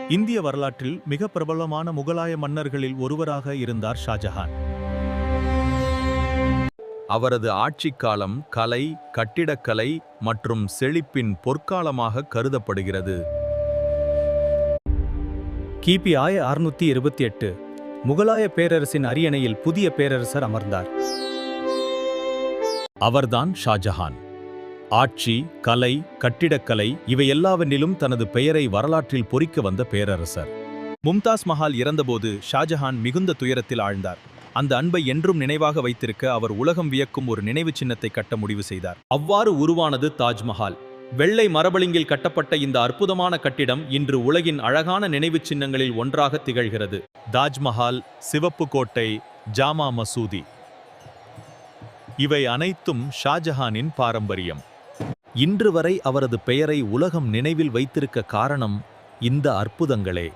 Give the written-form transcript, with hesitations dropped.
இந்திய வரலாற்றில் மிக பிரபலமான முகலாய மன்னர்களில் ஒருவராக இருந்தார் ஷாஜஹான். அவரது ஆட்சிக் காலம் கலை, கட்டிடக்கலை மற்றும் செழிப்பின் பொற்காலமாக கருதப்படுகிறது. கிபி 1628 முகலாய பேரரசின் அரியணையில் புதிய பேரரசர் அமர்ந்தார். அவர்தான் ஷாஜஹான். ஆட்சி, கலை, கட்டிடக்கலை இவை எல்லாவற்றிலும் தனது பெயரை வரலாற்றில் பொறிக்க வந்த பேரரசர். மும்தாஸ் மஹால் இறந்தபோது ஷாஜஹான் மிகுந்த துயரத்தில் ஆழ்ந்தார். அந்த அன்பை என்றும் நினைவாக வைத்திருக்க அவர் உலகம் வியக்கும் ஒரு நினைவு சின்னத்தை கட்ட முடிவு செய்தார். அவ்வாறு உருவானது தாஜ்மஹால். வெள்ளை மரபளிங்கில் கட்டப்பட்ட இந்த அற்புதமான கட்டிடம் இன்று உலகின் அழகான நினைவு சின்னங்களில் ஒன்றாக திகழ்கிறது. தாஜ்மஹால், சிவப்பு கோட்டை, ஜாமா மசூதி இவை அனைத்தும் ஷாஜஹானின் பாரம்பரியம். இன்று வரை அவரது பெயரை உலகம் நினைவில் வைத்திருக்க காரணம் இந்த அற்புதங்களே.